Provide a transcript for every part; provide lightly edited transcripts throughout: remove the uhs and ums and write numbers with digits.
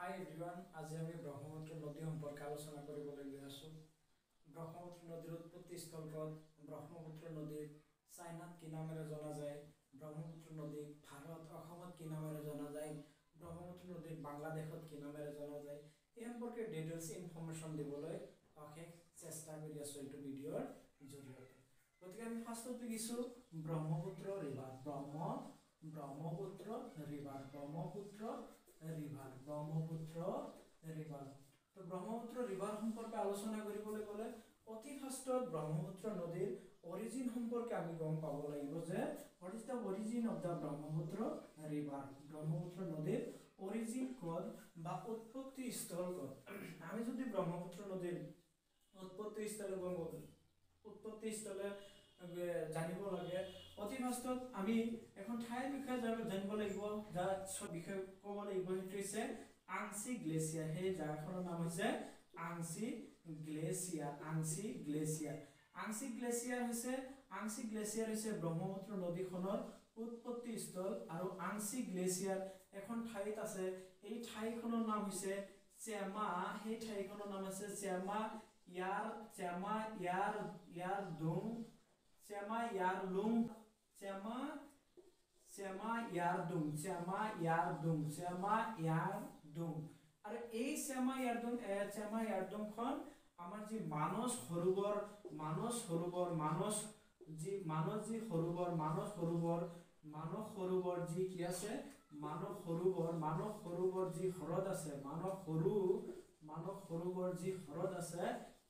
হাই এভৰিওয়ান, আজি আমি ব্ৰহ্মপুত্ৰ নদী সম্পৰ্কে আলোচনা কৰিবলৈ গৈ আছো। ব্ৰহ্মপুত্ৰ নদীৰ উৎপত্তি স্থল ক'ত? ব্ৰহ্মপুত্ৰ নদীক চাইনাত কি নামেৰে জনা যায়? ব্ৰহ্মপুত্ৰ নদীক ভাৰত অসমত কি নামেৰে জনা যায়? ব্ৰহ্মপুত্ৰ নদীক বাংলাদেশত কি নামেৰে জনা যায়? এই সম্পৰ্কে ডিটেইলছ ইনফৰমেশ্যন দিবলৈ অশেষ চেষ্টা কৰি আছো এইটো ভিডিঅ'ৰ জৰিয়তে। গতিকে আমি ফাৰ্ষ্টত লিখিছো ব্ৰহ্মপুত্ৰ ৰিভাৰ। ব্ৰহ্মপুত্ৰ ৰিভাৰ তো ব্ৰহ্মপুত্ৰ ৰিভাৰ সম্পৰ্কে আলোচনা কৰিবলৈ গ'লে অতি ফাৰ্ষ্টত ব্ৰহ্মপুত্ৰ নদীৰ অৰিজিন সম্পৰ্কে আমি গম পাব লাগিব যে what is the origin of the Brahmaputra river. Brahmaputra নদীৰ অৰিজিন ক'ত বা উৎপত্তি স্থল ক'ত? আমি যদি ব্ৰহ্মপুত্ৰ নদীৰ উৎপত্তি স্থলে জানিব লাগে, অতি ফাৰ্ষ্টত আমি এখন ঠাইৰ বিষয়ে জানিব লাগিব, যাৰ বিষয়ে ক'ব লাগিব, সেইটো হৈছে আংশী গ্লেচিয়াৰ। সেই জাগাখনৰ নাম হৈছে আংশী গ্লেচিয়াৰ হৈছে ব্ৰহ্মপুত্ৰ নদীখনৰ উৎপত্তি স্থল। আৰু আংশী গ্লেচিয়াৰ এখন ঠাইত আছে, এই ঠাইখনৰ নাম হৈছে চেমা। সেই ঠাইখনৰ নাম আছে চেমা ইয়াৰলুং। আৰু এই চেমা ইয়াৰডুংখন আমাৰ যি মানস সৰোবৰ যি কি আছে, মানস সৰোবৰ যি হ্ৰদ আছে, মানস সৰোবৰ যি হ্ৰদ আছে,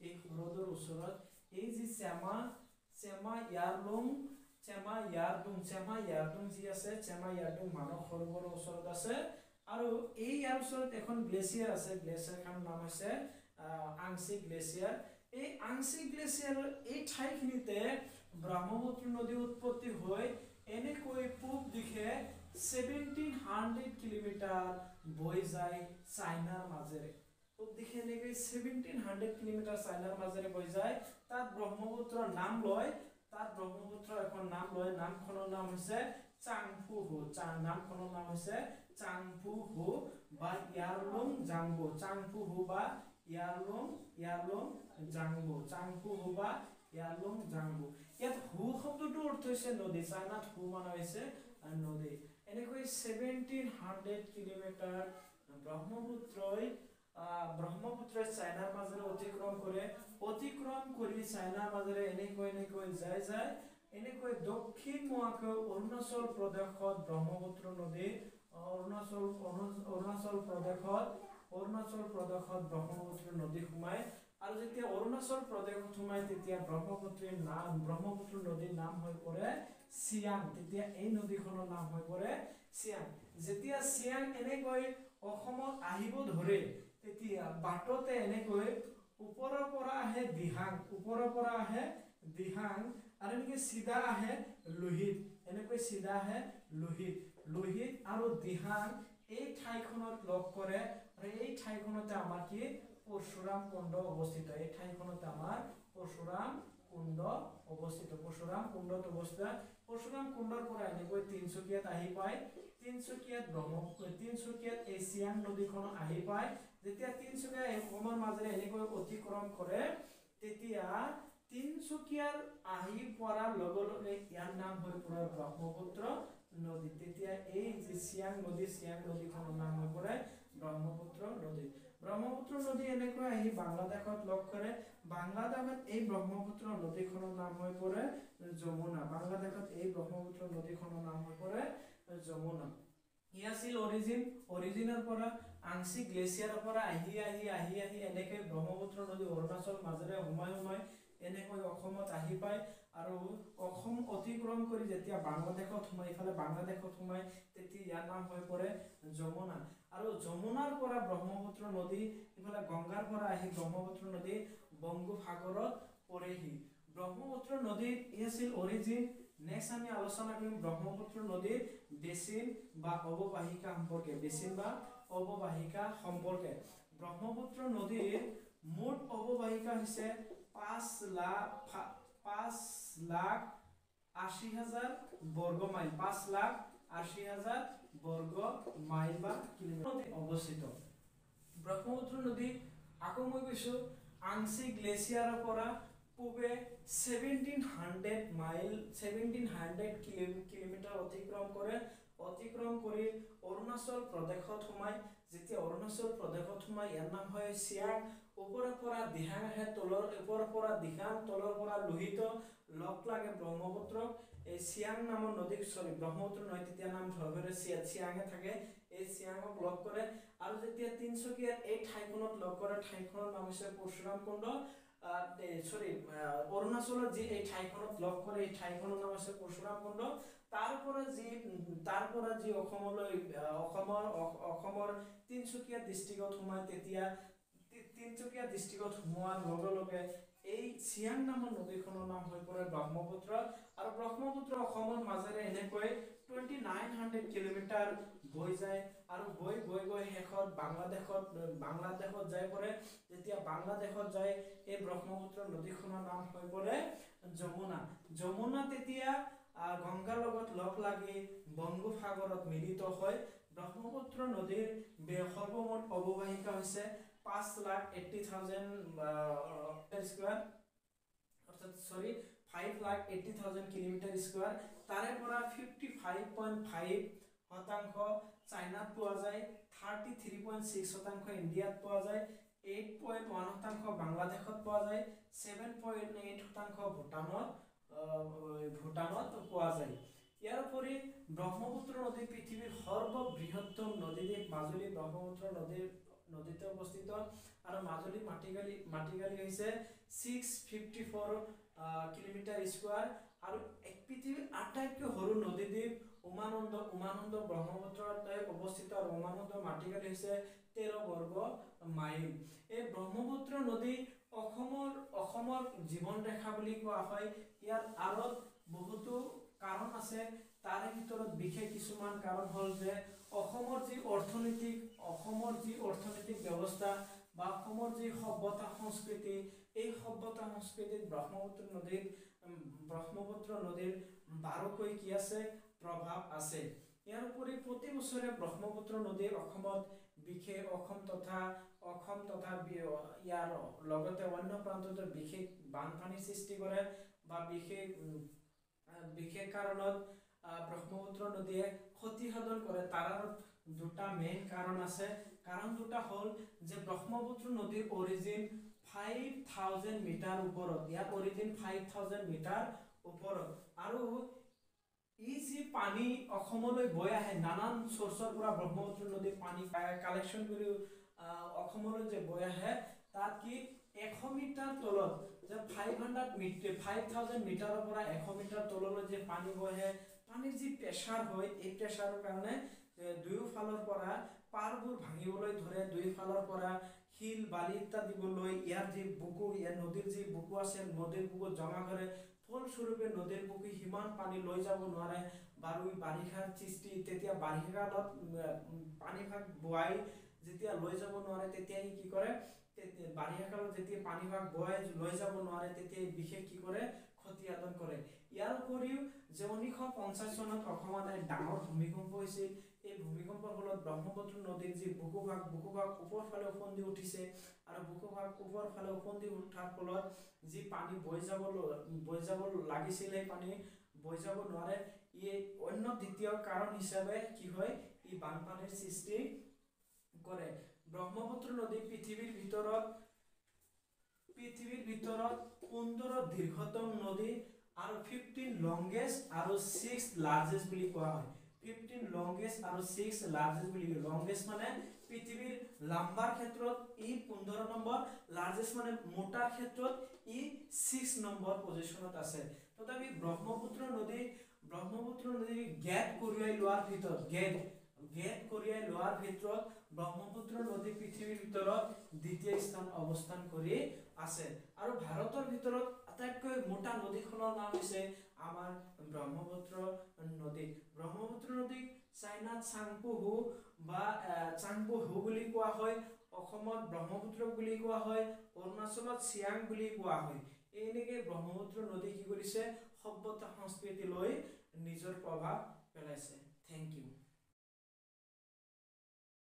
এই হ্ৰদৰ ওচৰত এই যি চেমা ইয়াৰডুং যি আছে, চেমা ইয়াৰডুং মানস সৰোবৰৰ ওচৰত আছে। আৰু এই ইয়াৰ ওচৰত এখন গ্লেচিয়াৰ আছে, গ্লেচিয়াৰখনৰ নাম হৈছে আংশী গ্লেচিয়াৰ। এই আংশী গ্লেচিয়াৰৰ এই ঠাইখিনিতে ব্ৰহ্মপুত্ৰ নদী উৎপত্তি হৈ এনেকৈ পূব দিশে 1700 কিলোমিটাৰ বৈ যায় চাইনাৰ মাজেৰে। পূব দিশে এনেকৈ 1700 কিলোমিটাৰ চাইনাৰ মাজেৰে বৈ যায়। তাত ব্ৰহ্মপুত্ৰৰ নাম লয়, নামখনৰ নাম হৈছে চাংফুহু বা ইয়াৰলুং জাংবো। ইয়াত হু শব্দটোৰ অৰ্থ হৈছে নদী। চাইনাত হু মানে হৈছে নদী। এনেকৈ 1700 কিলোমিটাৰ ব্ৰহ্মপুত্ৰই চাইনাৰ মাজেৰে অতিক্ৰম কৰি চাইনাৰ মাজেৰে এনেকৈ এনেকৈ দক্ষিণমুৱাকৈ অৰুণাচল প্ৰদেশত ব্ৰহ্মপুত্ৰ নদী অৰুণাচল প্ৰদেশত ব্ৰহ্মপুত্ৰ নদী সোমায়। আৰু যেতিয়া অৰুণাচল প্ৰদেশত সোমায় তেতিয়া ব্ৰহ্মপুত্ৰ নদীৰ নাম হৈ পৰে চিয়াং। তেতিয়া এই নদীখনৰ নাম হৈ পৰে চিয়াং। যেতিয়া চিয়াং এনেকৈ অসমত আহিব ধৰে, তেতিয়া বাটতে এনেকৈ ওপৰৰ পৰা আহে দিহাং, আৰু এনেকৈ চিধা আহে লোহিত আৰু দিহাং এই ঠাইখনত লগ কৰে। আৰু এই ঠাইখনতে আমাৰ কি পৰশুৰাম কুণ্ড অৱস্থিত। পৰশুৰাম কুণ্ডৰ পৰা এনেকৈ তিনচুকীয়াত আহি পায়। তিনচুকীয়াত এই চিয়াং নদীখন আহি পায়। যেতিয়া তিনচুকীয়া অসমৰ মাজেৰে এনেকৈ অতিক্ৰম কৰে, তেতিয়া তিনচুকীয়াৰ আহি পৰাৰ লগে লগে ইয়াৰ নাম হৈ পৰে ব্ৰহ্মপুত্ৰ নদী। তেতিয়া এই যে চিয়াং নদীখনৰ নাম হৈ পৰে ব্ৰহ্মপুত্ৰ নদী। এনেকৈ আহি বাংলাদেশত লগ কৰে। বাংলাদেশত এই ব্ৰহ্মপুত্ৰ নদীখনৰ নাম হৈ পৰে যমুনা। ই আছিল অৰিজিনৰ পৰা আংশী গ্লেচিয়াৰৰ পৰা আহি এনেকৈ ব্ৰহ্মপুত্ৰ নদী অৰুণাচল মাজেৰে সোমাই এনেকৈ অসমত আহি পায়। আৰু অসম অতিক্ৰম কৰি যেতিয়া বাংলাদেশত সোমাই তেতিয়া ইয়াৰ নাম হৈ পৰে যমুনা। আৰু যমুনাৰ পৰা ব্ৰহ্মপুত্ৰ নদী ইফালে গংগাৰ পৰা আহি ব্ৰহ্মপুত্ৰ নদী বংগোপসাগৰত পৰেহি। ব্ৰহ্মপুত্ৰ নদীৰ ই আছিল অৰিজিন। নেক্সট আমি আলোচনা কৰিম ব্ৰহ্মপুত্ৰ নদীৰ বেচিন বা অৱবাহিকা সম্পৰ্কে। ব্ৰহ্মপুত্ৰ নদীৰ মুঠ অৱবাহিকা হৈছে 5,80,000 বৰ্গ মাইল। 5,80,000 বৰ্গ মাইল বা কিলোমিটাৰ অৱস্থিত। ব্ৰহ্মপুত্ৰ নদী আকৌ মই কৈছো আংশিক গ্লেচিয়াৰৰ পৰা পূবে 1700 মাইল 1700 কিলোমিটাৰ অতিক্ৰম কৰি অৰুণাচল প্ৰদেশত সোমাই। যেতিয়া অৰুণাচল প্ৰদেশত সোমাই ইয়াৰ নাম হয় চিয়াং। ওপৰৰ পৰা দিহাং আহে, ওপৰৰ পৰা দিহাং, তলৰ পৰা লোহিত লগ লাগে ব্ৰহ্মপুত্ৰক। এই চিয়াং নামৰ নদীক ব্ৰহ্মপুত্ৰ নদী তেতিয়া নাম ধৰে চিয়াঙে থাকে। এই চিয়াঙক লগ কৰে আৰু যেতিয়া তিনচুকীয়াৰ এই ঠাইখনত লগ কৰে, ঠাইখনৰ নাম হৈছে পৰশুৰাম কুণ্ড। অৰুণাচলৰ যি এই ঠাইখনত লগ কৰে, এই ঠাইখনৰ নাম হৈছে পৰশুৰাম কুণ্ড। তাৰ পৰা যি অসমৰ তিনচুকীয়া ডিষ্ট্ৰিক্টত সোমায়, তেতিয়া তিনচুকীয়া ডিষ্ট্ৰিক্টত সোমোৱাৰ লগে লগে এই চিয়াং নামৰ নদীখনৰ নাম হৈ পৰে ব্ৰহ্মপুত্ৰ। আৰু ব্ৰহ্মপুত্ৰ অসমৰ মাজেৰে এনেকৈ 2900 কিলোমিটাৰ বৈ যায় আৰু বৈ শেষত বাংলাদেশত যাই পৰে। যেতিয়া বাংলাদেশত যায়, এই ব্ৰহ্মপুত্ৰ নদীখনৰ নাম হৈ পৰে যমুনা তেতিয়া গংগাৰ লগত লগ লাগি বংগোপসাগৰত মিলিত হয়। ব্ৰহ্মপুত্ৰ নদীৰ সৰ্বমুঠ অৱবাহিকা হৈছে 5,80,000 স্কয়াৰ, 5,80,000 কিলোমিটাৰ স্কয়াৰ। তাৰে পৰা 55.5% চাইনাত পোৱা যায়, 33.6% ইণ্ডিয়াত পোৱা যায়, 8.1% বাংলাদেশত পোৱা যায়, 7.8% ভূটানত পোৱা যায়। ইয়াৰ উপৰি ব্ৰহ্মপুত্ৰ নদী পৃথিৱীৰ সৰ্ববৃহত্তম নদীদ্বীপ মাজুলী ব্ৰহ্মপুত্ৰ নদীতে অৱস্থিত। আৰু মাজুলী মাটিকালি হৈছে 654 কিলোমিটাৰ স্কয়াৰ। আৰু পৃথিৱীৰ আটাইতকৈ সৰু নদীদ্বীপ উমানন্দ ব্ৰহ্মপুত্ৰতে অৱস্থিত। আৰু উমানন্দ মাটিকালি হৈছে 13 বৰ্গ মাইল। এই ব্ৰহ্মপুত্ৰ নদী অসমৰ জীৱন ৰেখা বুলি কোৱা হয়। ইয়াৰ আঁৰত বহুতো কাৰণ আছে। তাৰে ভিতৰত বিশেষ কিছুমান কাৰণ হ'ল যে অসমৰ যি অৰ্থনৈতিক ব্যৱস্থা বা অসমৰ যি সভ্যতা সংস্কৃতি, এই সভ্যতা সংস্কৃতিত ব্ৰহ্মপুত্ৰ নদীৰ বাৰুকৈ কি আছে প্ৰভাৱ আছে। ইয়াৰ উপৰি প্ৰতি বছৰে ব্ৰহ্মপুত্ৰ নদীৰ অসমত বিশেষ অসম তথা ইয়াৰ লগতে অন্য প্ৰান্তত বিশেষ বানপানীৰ সৃষ্টি কৰে বা বিশেষ কাৰণত ব্ৰহ্মপুত্ৰ নদীয়ে ক্ষতি সাধন কৰে। তাৰ দুটা মেইন কাৰণ আছে। কাৰণ দুটা হ'ল যে ব্ৰহ্মপুত্ৰ নদীৰ অৰিজিন 5,000 মিটাৰ ওপৰত, ইয়াৰ অৰিজিন 5,000 মিটাৰ ওপৰত। আৰু ই যি পানী অসমলৈ বৈ আহে নানান চ'ৰ্চৰ পৰা, ব্ৰহ্মপুত্ৰ নদীৰ পানী কালেকশ্যন কৰি অসমলৈ যে বৈ আহে, তাত কি 100 মিটাৰ তলত যে 5,000 মিটাৰৰ পৰা 100 মিটাৰ তললৈ যে পানী বৈ আহে, পানীৰ যি প্ৰেছাৰ হয়, এই প্ৰেছাৰৰ কাৰণে দুয়োফালৰ পৰা পাৰবোৰ ভাঙিবলৈ ধৰে, দুয়োফালৰ পৰা শিল বালি ইত্যাদিবলৈ ইয়াৰ যি বুকু, নদীৰ যি বুকু আছে, নদীৰ বুকুত জমা কৰে। ফলস্বৰূপে নদীৰ বুকু সিমান পানী লৈ যাব নোৱাৰে। বাৰিষাৰ সৃষ্টি, তেতিয়া বাৰিষা কালত পানীভাগ বোৱাই যেতিয়া লৈ যাব নোৱাৰে, তেতিয়া ই কি কৰে, বাৰিষা কালত যেতিয়া পানীভাগ বোৱাই লৈ যাব নোৱাৰে, তেতিয়া বিশেষ কি কৰে, ক্ষতি সাধন কৰে। ইয়াৰ উপৰিও যে 1950 চনত অসমত এক ডাঙৰ ভূমিকম্প হৈছিল। এই ভূমিকম্পৰ ফলত ব্ৰহ্মপুত্ৰ নদীৰ যি বুকুভাগ ওপৰ ফালে উফন্দি উঠিছে। আৰু বুকুভাগ ওপৰ ফালে উফন্দি উঠাৰ ফলত যি পানী বৈ যাব লাগিছিল, সেই পানী বৈ যাব নোৱাৰে। ই অন্য দ্বিতীয় কাৰণ হিচাপে কি হয়, ই বানপানীৰ সৃষ্টি কৰে। ব্ৰহ্মপুত্ৰ নদী পৃথিৱীৰ ভিতৰত 15 দীৰ্ঘতম নদী আৰু 15 লংগেষ্ট আৰু 6 লাৰ্জেষ্ট বুলি কোৱা হয়। 15 লংগেষ্ট আৰু 6 লাৰ্জেষ্ট বুলি কয়। লংগেষ্ট মানে পৃথিৱীৰ লাম্বাৰ ক্ষেত্ৰত ই 15 নম্বৰ, লাৰ্জেষ্ট মানে মোটাৰ ক্ষেত্ৰত ই 6 নম্বৰ পজিশনত আছে। তথাপি ব্ৰহ্মপুত্ৰ নদী গেট কঢ়িয়াই লোৱাৰ ভিতৰত ব্ৰহ্মপুত্ৰ নদী পৃথিৱীৰ ভিতৰত দ্বিতীয় স্থান অৱস্থান কৰি আছে। আৰু ভাৰতৰ ভিতৰত আটাইতকৈ মোটা নদীখনৰ নাম হৈছে আমাৰ ব্ৰহ্মপুত্ৰ নদী। ব্ৰহ্মপুত্ৰ নদীক চাইনাত চাংপোহু বুলি কোৱা হয়, অসমত ব্ৰহ্মপুত্ৰ বুলি কোৱা হয়, অৰুণাচলত চিয়াং বুলি কোৱা হয়। এনেকৈ ব্ৰহ্মপুত্ৰ নদী কি কৰিছে, সভ্যতা সংস্কৃতিলৈ নিজৰ প্ৰভাৱ পেলাইছে। Thank U.